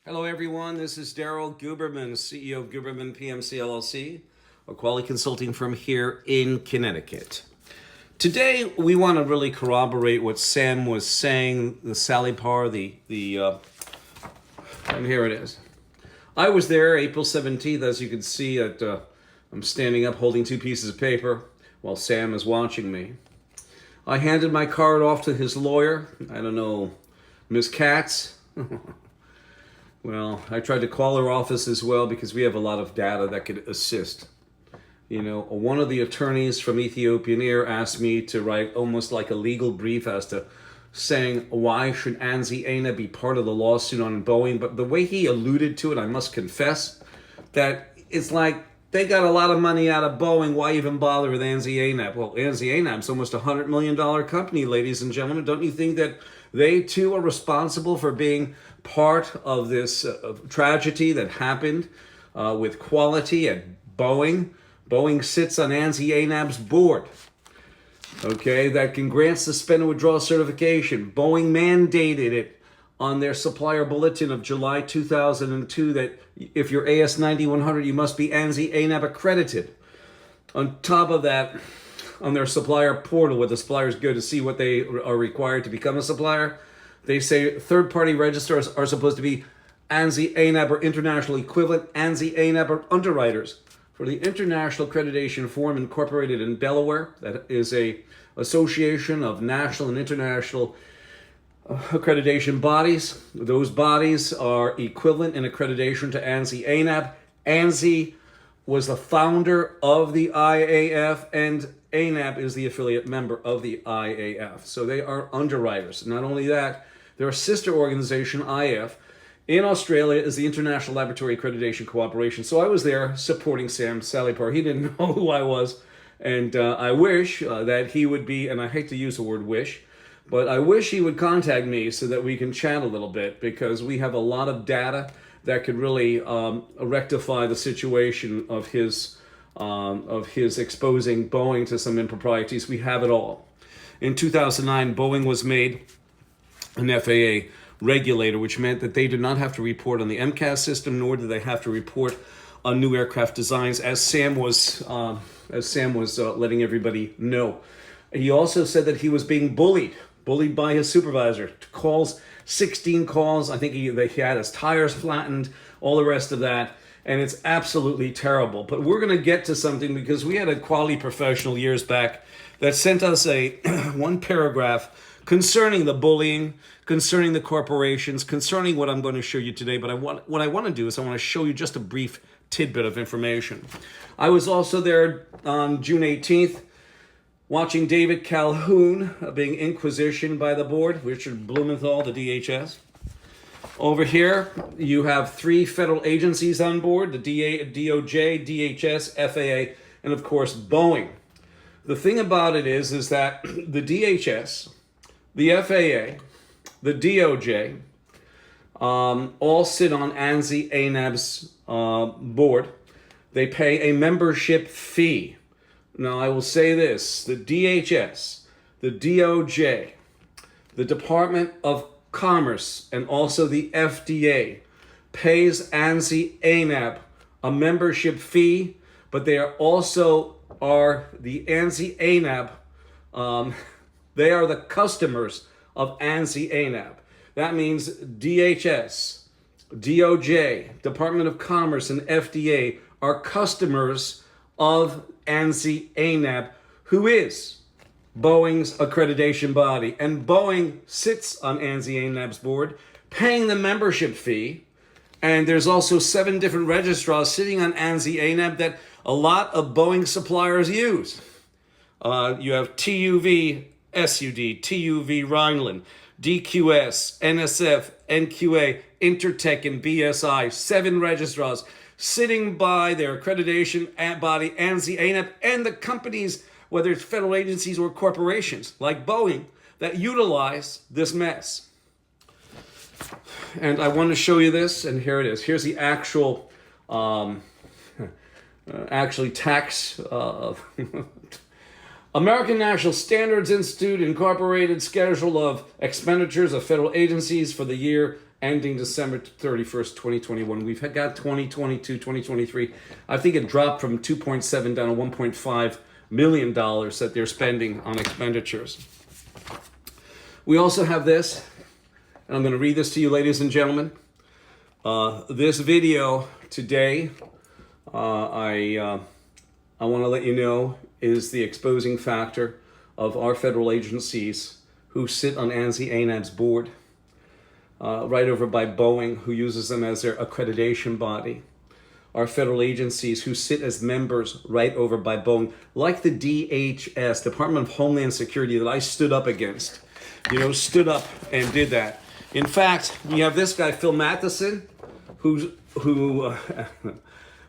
Hello, everyone. This is Daryl Guberman, CEO of Guberman PMC LLC, a quality consulting firm here in Connecticut. Today, we want to really corroborate what Sam was saying, the Sally Par, and here it is. I was there April 17th, as you can see, I'm standing up holding two pieces of paper while Sam is watching me. I handed my card off to his lawyer, I don't know, Ms. Katz. Well, I tried to call her office as well because we have a lot of data that could assist. You know, one of the attorneys from Ethiopian Air asked me to write almost like a legal brief as to saying why should Anzi Aina be part of the lawsuit on Boeing. But the way he alluded to it, I must confess that it's like they got a lot of money out of Boeing. Why even bother with Anzi Aina? Well, Anzi Aina's almost a $100 million company, ladies and gentlemen. Don't you think that they too are responsible for being part of this tragedy that happened with quality at Boeing? Boeing sits on Anzi Ainab's board, okay, that can grant suspend and withdraw certification. Boeing mandated it on their supplier bulletin of July 2002 that if you're AS9100, you must be Anzi Ainab accredited. On top of that, on their supplier portal, where the suppliers go to see what they are required to become a supplier, they say third-party registrars are supposed to be Anzi Ainab or international equivalent Anzi Ainab or underwriters. For the International Accreditation Forum Incorporated in Delaware, that is a association of national and international accreditation bodies. Those bodies are equivalent in accreditation to Anzi Ainab. Anzi was the founder of the IAF, and Ainab is the affiliate member of the IAF. So they are underwriters. Not only that, their sister organization, IF, in Australia is the International Laboratory Accreditation Cooperation. So I was there supporting Sam Salipar. He didn't know who I was. And I wish that he would be, and I hate to use the word wish, but I wish he would contact me so that we can chat a little bit, because we have a lot of data that could really rectify the situation of his exposing Boeing to some improprieties. We have it all. In 2009, Boeing was made an FAA regulator, which meant that they did not have to report on the M.KHAN system, nor did they have to report on new aircraft designs, as Sam was letting everybody know. He also said that he was being bullied by his supervisor. 16 calls. I think he had his tires flattened, all the rest of that, and it's absolutely terrible. But we're going to get to something, because we had a quality professional years back that sent us a one paragraph concerning the bullying, concerning the corporations, concerning what I'm going to show you today. But what I want to do is I want to show you just a brief tidbit of information. I was also there on June 18th watching David Calhoun being inquisitioned by the board, Richard Blumenthal, the DHS. Over here, you have three federal agencies on board, the DOJ, DHS, FAA, and of course, Boeing. The thing about it is that the DHS, the FAA, the DOJ, all sit on Anzi Ainab's board. They pay a membership fee. Now, I will say this, the DHS, the DOJ, the Department of Commerce, and also the FDA pays Anzi Ainab a membership fee, but they are also the Anzi Ainab, they are the customers of Anzi Ainab. That means DHS, DOJ, Department of Commerce, and FDA are customers of Anzi Ainab, who is Boeing's accreditation body. And Boeing sits on Anzi Ainab's board, paying the membership fee. And there's also 7 different registrars sitting on Anzi Ainab that a lot of Boeing suppliers use. You have TUV, SUD, TUV Rhineland, DQS, NSF, NQA, Intertech, and BSI, 7 registrars sitting by their accreditation body, Anzi Ainab, and the companies, whether it's federal agencies or corporations like Boeing, that utilize this mess. And I want to show you this, and here it is. Here's the actual, tax American National Standards Institute Incorporated schedule of expenditures of federal agencies for the year ending December 31st, 2021. We've got 2022, 2023. I think it dropped from 2.7 down to $1.5 million that they're spending on expenditures. We also have this, and I'm going to read this to you, ladies and gentlemen. This video today, I want to let you know, is the exposing factor of our federal agencies who sit on ANSI-ANAB's board, right over by Boeing, who uses them as their accreditation body. Our federal agencies who sit as members right over by Boeing, like the DHS, Department of Homeland Security, that I stood up against. Stood up and did that. In fact, we have this guy, Phil Matheson, who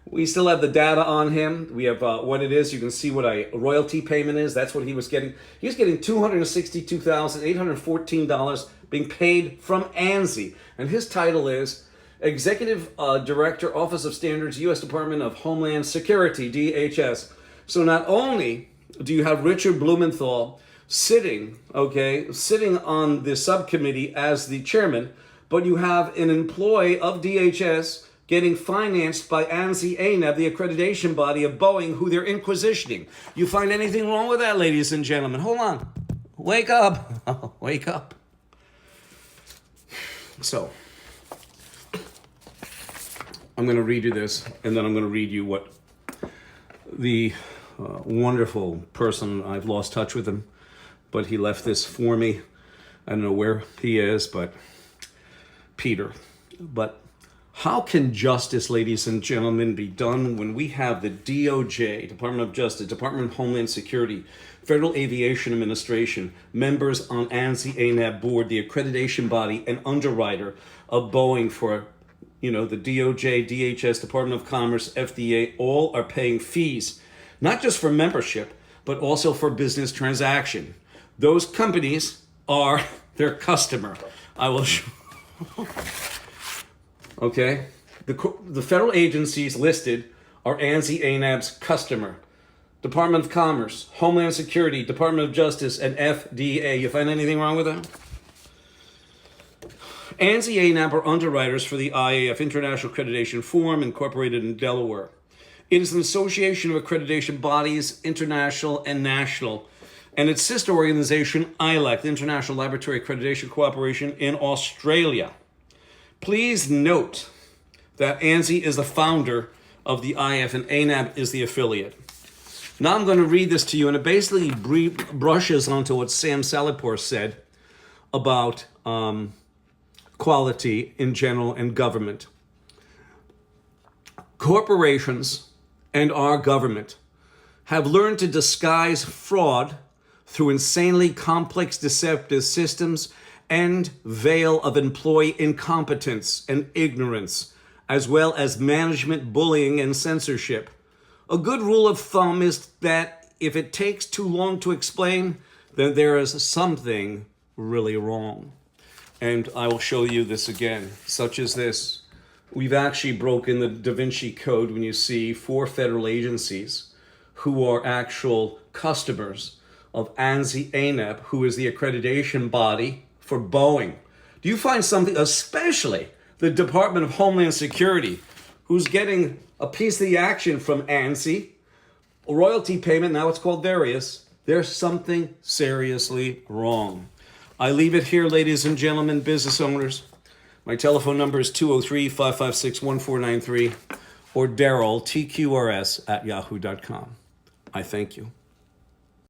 we still have the data on him. We have what it is. You can see what a royalty payment is. That's what he was getting. He was getting $262,814 being paid from ANSI. And his title is Executive Director, Office of Standards, U.S. Department of Homeland Security, DHS. So not only do you have Richard Blumenthal sitting on the subcommittee as the chairman, but you have an employee of DHS getting financed by ANSI-ANAB, the accreditation body of Boeing, who they're inquisitioning. You find anything wrong with that, ladies and gentlemen? Hold on. Wake up. Wake up. So, I'm going to read you this, and then I'm going to read you what the wonderful person, I've lost touch with him, but he left this for me. I don't know where he is, but Peter. But how can justice, ladies and gentlemen, be done when we have the DOJ, Department of Justice, Department of Homeland Security, Federal Aviation Administration, members on ANSI-ANAB board, the accreditation body and underwriter of Boeing for, the DOJ, DHS, Department of Commerce, FDA, all are paying fees, not just for membership, but also for business transaction. Those companies are their customer. I will show. Okay? The federal agencies listed are ANSI-ANAB's customer. Department of Commerce, Homeland Security, Department of Justice, and FDA. You find anything wrong with them? ANSI-ANAB are underwriters for the IAF International Accreditation Forum, incorporated in Delaware. It is an association of accreditation bodies, international and national, and its sister organization, ILAC, the International Laboratory Accreditation Cooperation in Australia. Please note that ANSI is the founder of the IF and ANAB is the affiliate. Now I'm going to read this to you, and it basically brushes onto what Sam Salipur said about quality in general and government. Corporations and our government have learned to disguise fraud through insanely complex deceptive systems and veil of employee incompetence and ignorance, as well as management bullying and censorship. A good rule of thumb is that if it takes too long to explain, then there is something really wrong. And I will show you this again, such as this. We've actually broken the Da Vinci Code when you see 4 federal agencies who are actual customers of ANSI-ANAB, who is the accreditation body for Boeing. Do you find something, especially the Department of Homeland Security, who's getting a piece of the action from ANSI, a royalty payment, now it's called various, there's something seriously wrong. I leave it here, ladies and gentlemen, business owners. My telephone number is 203-556-1493 or Daryl, TQRS, @yahoo.com. I thank you.